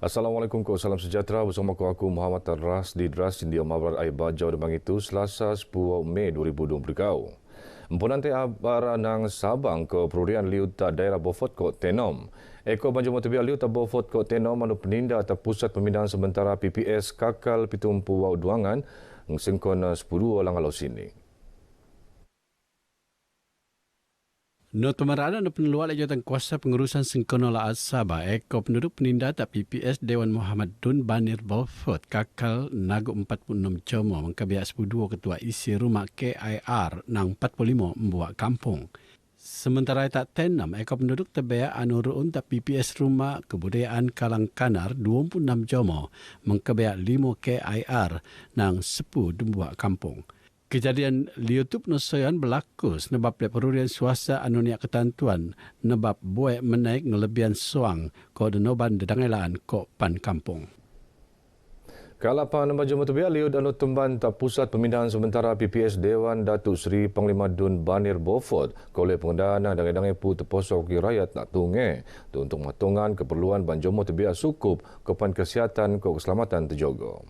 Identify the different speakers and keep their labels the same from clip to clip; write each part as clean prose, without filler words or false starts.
Speaker 1: Assalamualaikum, salam sejahtera bersama aku Muhammad Ras di Dras India Mabar Air Bajau Demang itu Selasa 10 Mei 2020. Empunan te abar nang Sabang ke perurian liut daerah Beaufort ko Tenom. Eko banjir motorbik liut Beaufort ko Tenom anu peninda atau pusat pemindahan sementara PPS kakal pitumpu wau duangan sengkon 10 lang alau sini.
Speaker 2: Not pemeranan dan peneluan jawatan kuasa pengurusan Sengkono Laat Sabah, Eko penduduk peninda tak PPS Dewan Muhammad Dun Banir Beaufort kakal Nagu 46 Jomo mengkabiak 12 ketua isi rumah KIR nang 45 membuat kampung. Sementara tak tenam, Eko penduduk terbeak anuruun tak PPS rumah kebudayaan Kalang Kanar 26 Jomo mengkabiak 5 KIR nang 10 membuat kampung. Kejadian liutup nosoyan berlaku sebab perurian swasta anuniak ketentuan nebab buai menaik ngelebihan suang ko denoban dedangailaan ko pan kampung.
Speaker 1: Kalapan banjir motorbik liut anu temban tak pusat pemindahan sementara PPS Dewan Datuk Seri Panglima Dun Banir Beaufort oleh pengendana dangai-dangai pu terposok ki rakyat nak tungai untuk matungan keperluan banjir motorbik sukup kepan kesihatan ko keselamatan terjaga.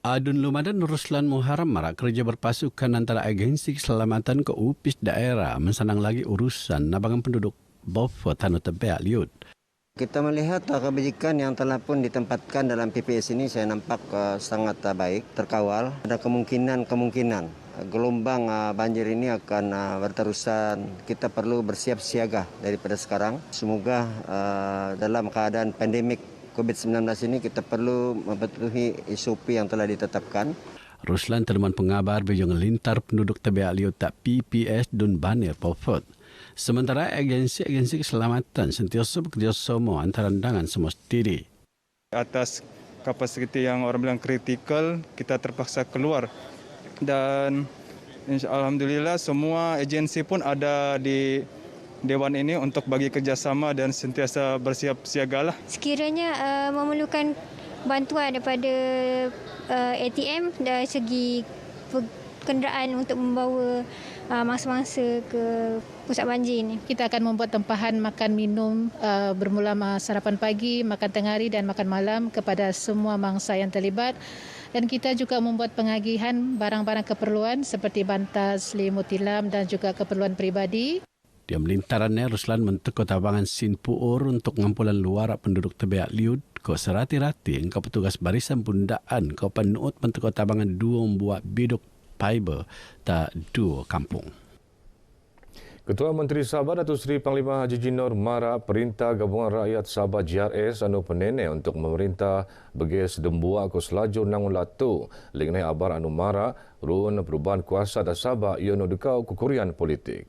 Speaker 2: Adun Lumadan Ruslan Muharram marak kerja berpasukan antara agensi keselamatan ke UPIS daerah mensanang lagi urusan nabangan penduduk Beaufort Tanu Tebeak Liut.
Speaker 3: Kita melihat kebijakan yang telah pun ditempatkan dalam PPS ini saya nampak sangat baik, terkawal. Ada kemungkinan gelombang banjir ini akan berterusan. Kita perlu bersiap siaga daripada sekarang. Semoga dalam keadaan pandemik COVID-19 ini kita perlu mematuhi SOP yang telah ditetapkan.
Speaker 2: Ruslan teman pengabar bejong lintar penduduk Tebeak Liut tak PPS Dun Banir Beaufort. Sementara agensi-agensi keselamatan sentiasa bekerjasama antara dengan semestinya.
Speaker 4: Atas kapasiti yang orang bilang kritikal, kita terpaksa keluar. Dan alhamdulillah semua agensi pun ada di Dewan ini untuk bagi kerjasama dan sentiasa bersiap siagalah.
Speaker 5: Sekiranya memerlukan bantuan daripada ATM dari segi kenderaan untuk membawa mangsa-mangsa ke pusat banjir ini.
Speaker 6: Kita akan membuat tempahan makan minum bermula sarapan pagi, makan tengah hari dan makan malam kepada semua mangsa yang terlibat. Dan kita juga membuat pengagihan barang-barang keperluan seperti bantal, selimut tilam dan juga keperluan peribadi.
Speaker 2: Dia melintarannya Ruslan mentekut abangan Sin Puur untuk ngampulan luar penduduk Tebeak Liut ko serati-rati engkau petugas barisan pundaan ko penuut mentekut abangan dua membuat biduk fiber tak dua kampung.
Speaker 1: Ketua Menteri Sabah Datuk Seri Panglima Haji Jinor Mara perintah Gabungan Rakyat Sabah GRS anu penene untuk memerintah bagi sedembua ko selajur nangun latu lengai abar anu Mara run perubahan kuasa da Sabah ia dekau kukurian politik.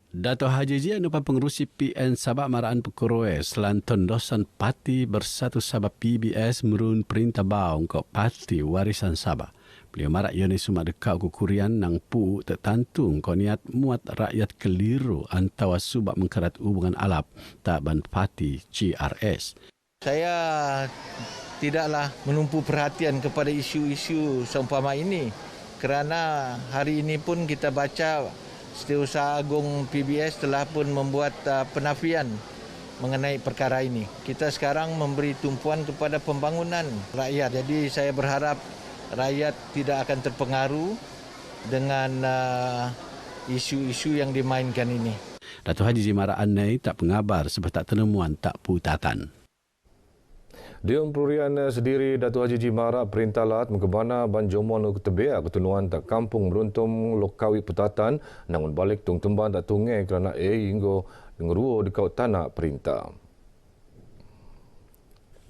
Speaker 2: Dato' Haji Ji anu pengurusi PN Sabah Maraan Pekurwe selanton dosan Parti Bersatu Sabah PBS merun perintah baung ke Parti Warisan Sabah. Beliau marak ioni sumak dekau kukurian nang pu tertantung ko niat muat rakyat keliru antawa subak mengkerat hubungan alap tak ban Parti GRS.
Speaker 7: Saya tidaklah menumpu perhatian kepada isu-isu seumpama ini kerana hari ini pun kita baca Setiausaha Agung PBS telah pun membuat penafian mengenai perkara ini. Kita sekarang memberi tumpuan kepada pembangunan rakyat. Jadi saya berharap rakyat tidak akan terpengaruh dengan isu-isu yang dimainkan ini.
Speaker 2: Dato' Haji Zimara Anai tak pengabar sebab tak tenemuan tak putatan.
Speaker 1: Di Perurian sendiri, Datuk Haji Jimara perintah lahat mengkebana banjomon ke Tebeak ketunuan tak kampung beruntung lokawi putatan namun balik tung temban tak tungai kerana hingga ngeruo dekat tanah perintah.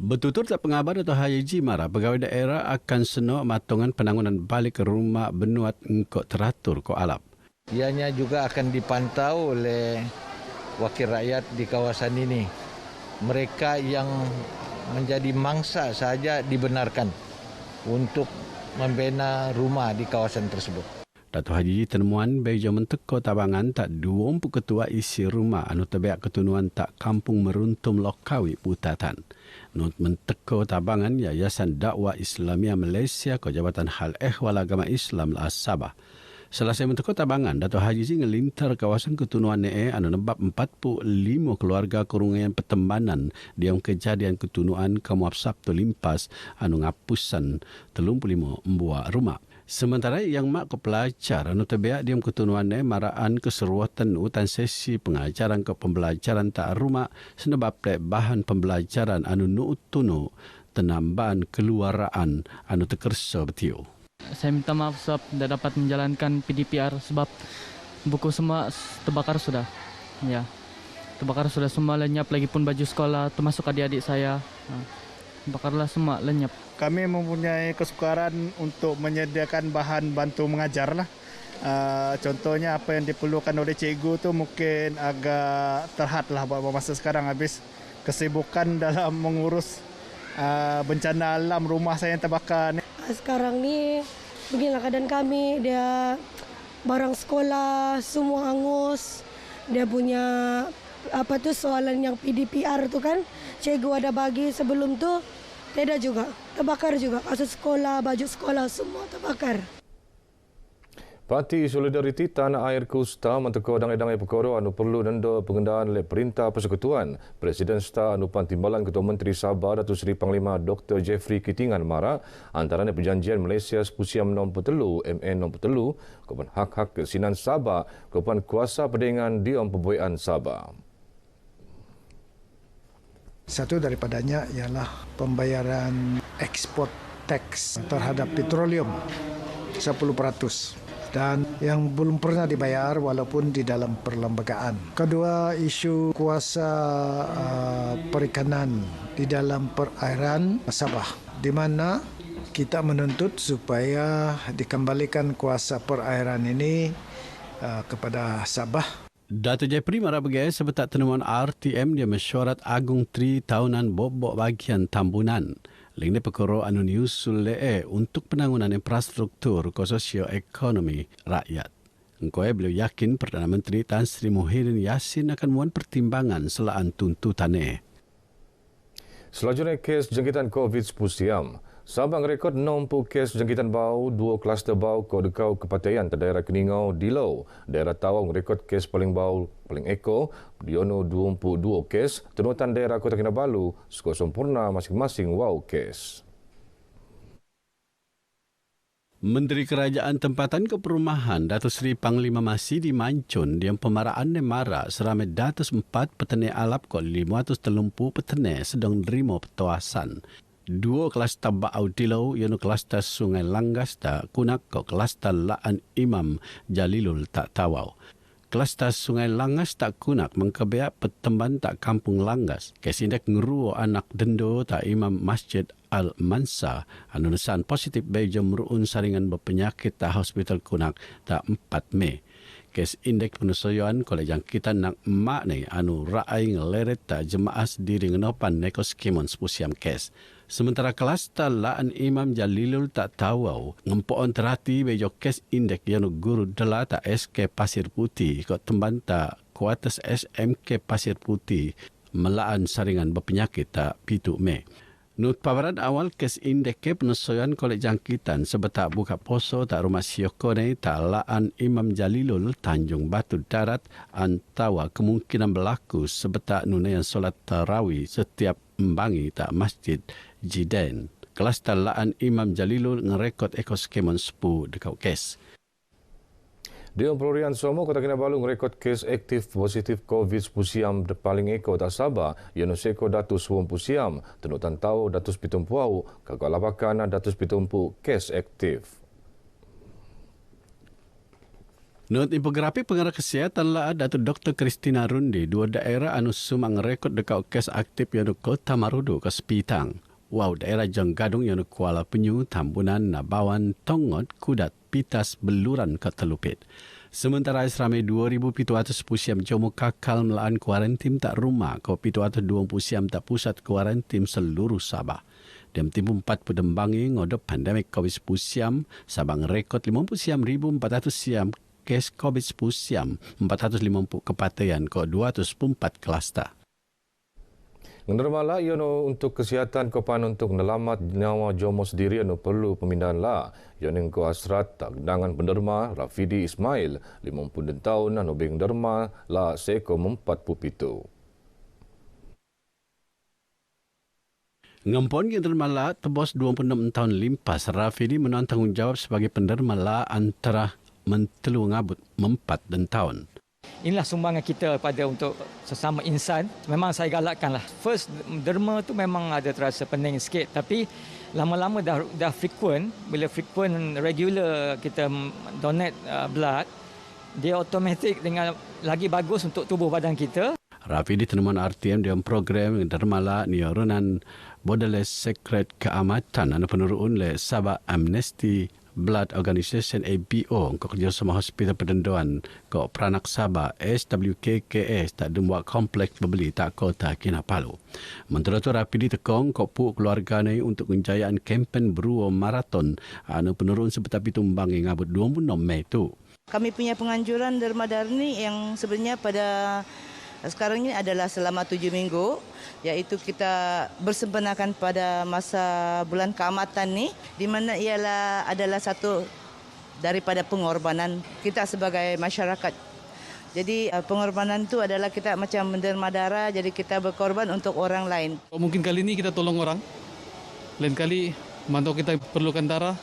Speaker 2: Betutur tak pengabar Datuk Haji Jimara pegawai daerah akan senok matungan penangunan balik ke rumah benuat engkau teratur ko alap.
Speaker 7: Ianya juga akan dipantau oleh wakil rakyat di kawasan ini. Mereka yang menjadi mangsa saja dibenarkan untuk membina rumah di kawasan tersebut.
Speaker 2: Datuk Haji tenemuan bejo menteko tabangan tak 20 ketua isi rumah anu Tebeak ketunuan tak kampung meruntum lokawi putatan. Nut menteko tabangan Yayasan Dakwah Islamia Malaysia ko Jabatan Hal Ehwal Agama Islam Laas Sabah. Selesai mentuk tabangan, Dato' Haji Zee ngelintar kawasan Ketunuan Ne'e anu nebab 45 keluarga kurungan pertembanan diam kejadian Ketunuan Kamuap Sabtu limpas anu ngapusan 35 membuat rumah. Sementara yang mak ke pelajar anu tebeak diam Ketunuan Ne'e maraan keseruatan utan sesi pengajaran ke pembelajaran tak rumah senebab bahan pembelajaran anu nu'utunu tenambahan keluaraan anu tekerso betiu.
Speaker 8: Saya minta maaf sebab tidak dapat menjalankan PDPR sebab buku semua terbakar sudah. Ya, terbakar sudah semua lenyap, lagi pun baju sekolah termasuk adik-adik saya. Bakarlah semua lenyap.
Speaker 9: Kami mempunyai kesukaran untuk menyediakan bahan bantu mengajar lah. Contohnya apa yang diperlukan oleh cikgu tu mungkin agak terhad lah buat masa sekarang habis kesibukan dalam mengurus bencana alam rumah saya yang terbakar.
Speaker 10: Sekarang ni beginilah keadaan kami, dia barang sekolah semua hangus, dia punya apa tu soalan yang PDPR tu kan, cikgu ada bagi sebelum tu, tidak juga, terbakar juga, kasus sekolah, baju sekolah semua terbakar.
Speaker 1: Parti Solidariti Tanah Air Kusta menteko dangai-dangai perkara anu perlu nendo pengendaan oleh Perintah Persekutuan. Presiden STA anupan timbalan Ketua Menteri Sabah Datuk Seri Panglima Dr. Jeffrey Kitingan Mara antaranya perjanjian Malaysia Sepusiam No. 3 MN No. 3 kepada hak-hak kesinan Sabah kepada kuasa perdagangan diam pembuaian Sabah.
Speaker 11: Satu daripadanya ialah pembayaran ekspor teks terhadap petroleum 10%. Dan yang belum pernah dibayar walaupun di dalam perlembagaan. Kedua, isu kuasa perikanan di dalam perairan Sabah, di mana kita menuntut supaya dikembalikan kuasa perairan ini kepada Sabah.
Speaker 2: Dato' Jeffrey Mara bergaya sebetak temuan RTM dia mesyuarat Agung 3 tahunan bobok bagian Tambunan. Lingde perkara anu niusul le'e untuk penangunan infrastruktur sosio-ekonomi rakyat. Engkau beliau yakin Perdana Menteri Tan Sri Muhyiddin Yassin akan muat pertimbangan selaan tuntutannya.
Speaker 1: Selanjutnya, kes jangkitan COVID-19. Sabang rekod 60 kes jangkitan bau, 2 kluster bau ke dekau kepatian ke daerah Keningau, Dilau. Daerah Tawau rekod kes paling bau, paling ekor, Diono 22 kes, tenutan daerah Kota Kinabalu, skor sempurna masing-masing wow kes.
Speaker 2: Menteri Kerajaan Tempatan Keperumahan Datuk Seri Panglima Masidi Mancun yang pemaraan nemara seramai 404 petani alap ke 530 petani sedang nerima petuasan. 2 kluster Ba'au Dilau iaitu kluster Sungai Langgas tak kunak ke kluster Laan Imam Jalilul tak Tawau. Kluster Sungai Langas tak kunak mengkebiak petemban tak Kampung Langgas. Kes indek ngeruo anak dendo tak Imam Masjid Al-Mansa anu nesan positif bejo meruun saringan berpenyakit tak hospital kunak tak 4 Mei. Kes indek penusoyan kolej jangkitan nak emak ni anu raai ngeleret tak jemaah diri ngenopan neko skimon sepusiam kes. Sementara kluster Laan Imam Jalilul tak Tawau ngempoon terhati bejo kes indek yang guru dela tak SK Pasir Putih kok temban tak kuatas SMK Pasir Putih melaan saringan berpenyakit tak pitu Mei. Nut paparan awal kes indek ke penusoyan kolej jangkitan sebetak buka poso tak rumah Siokone tak Laan Imam Jalilul Tanjung Batu Darat antawa kemungkinan berlaku sebetak nunayan solat tarawih setiap membangi tak masjid Jiden. Kluster Laan Imam Jalilul ngerekod ekoskemon 10 dekat kes.
Speaker 1: Di Pelurian Somo, Kota Kinabalu merekod kes aktif positif COVID-19 paling ekor tak Sabah, iaitu seko datus suam pusiam, tenutan tau datus pitumpuau, kakak lapakan datus pitumpu kes aktif.
Speaker 2: Menurut infografi pengarah kesihatan lah Datuk Dr. Christina Rundi, 2 daerah anu sumang rekod dekat kes aktif iaitu Kota Marudu ke Sepitang. Wow, daerah Janggadung iaitu Kuala Penyu, Tambunan, Nabawan, Tongot, Kudat, Pitas, Beluran ke Telupit. Sementara seramai 2,700 pusiam jomo kakal melaan kuarantim tak rumah ke 720 pusiam tak pusat kuarantim seluruh Sabah. Dalam timbu 4 pedembangi ngodop pandemik COVID-19, Sabang rekod 50,400 siam kes COVID-19, 450 kepatian ke 204 kluster.
Speaker 1: Ngendermala iono untuk kesihatan kopan untuk nelamat nyawa jomo sendiri anu perlu pemindahan la. Iono ko asrat dengan penderma Rafidi Ismail 50 tahun anu beng derma la seko 47.
Speaker 2: Ngampon Ngendermala tebos 26 tahun limpas Rafidi menang tanggungjawab sebagai pendermala antara mentelu ngabut 4 dan tahun.
Speaker 12: Inilah sumbangan kita pada untuk sesama insan. Memang saya galakkanlah. First, derma tu memang ada terasa pening sikit. Tapi lama-lama dah frequent. Bila frequent, regular kita donate blood, dia automatik dengan lagi bagus untuk tubuh badan kita.
Speaker 2: Rafidi tenemuan RTM dalam program dermala niarunan Borderless Secret Keamatan anu penurun le Sabah Amnesty Blood Organisation ABO ko kerjasama Hospital Pendendoan ko Peranak Sabah SWKKS tak dembuat kompleks bebeli tak kota Kinabalu. Mentera tu Rafidi tekong ko pu keluarga ni untuk menjayaan kempen beruo maraton anu penurun seperti tumbang yang ngabut 26 Mei tu.
Speaker 13: Kami punya penganjuran Derma Darni yang sebenarnya pada sekarang ini adalah selama 7 minggu, iaitu kita bersempurnakan pada masa bulan keamatan ni, di mana ialah adalah satu daripada pengorbanan kita sebagai masyarakat. Jadi pengorbanan itu adalah kita macam menderma darah, jadi kita berkorban untuk orang lain.
Speaker 14: Mungkin kali ini kita tolong orang, lain kali mantau kita perlukan darah,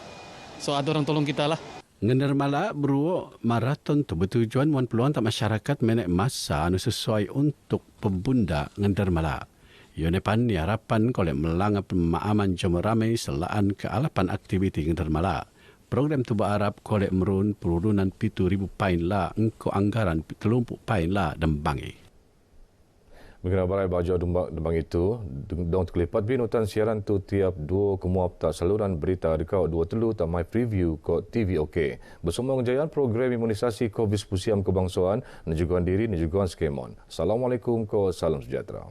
Speaker 14: so ada orang tolong kita lah.
Speaker 2: Ngendermala beruo maraton tu bertujuan wan peluang tak masyarakat menek masa anu sesuai untuk pembunda Ngendermala. Ione pan ni harapan kolek melangap pemaaman jom ramai selaan kealapan aktiviti Ngendermala. Program tu berharap kolek merun perurunan 7,000 pain la engko anggaran 30 pain la dembangi.
Speaker 1: Mengenai barai baju dembang itu, dong terlipat binutan siaran tu tiap 2 kemuap tak saluran berita dekau 2 telu tak my preview ko TV OK. Bersama kejayaan program imunisasi COVID pusiam kebangsaan, nejugan diri, nejugan skemon. Assalamualaikum ko salam sejahtera.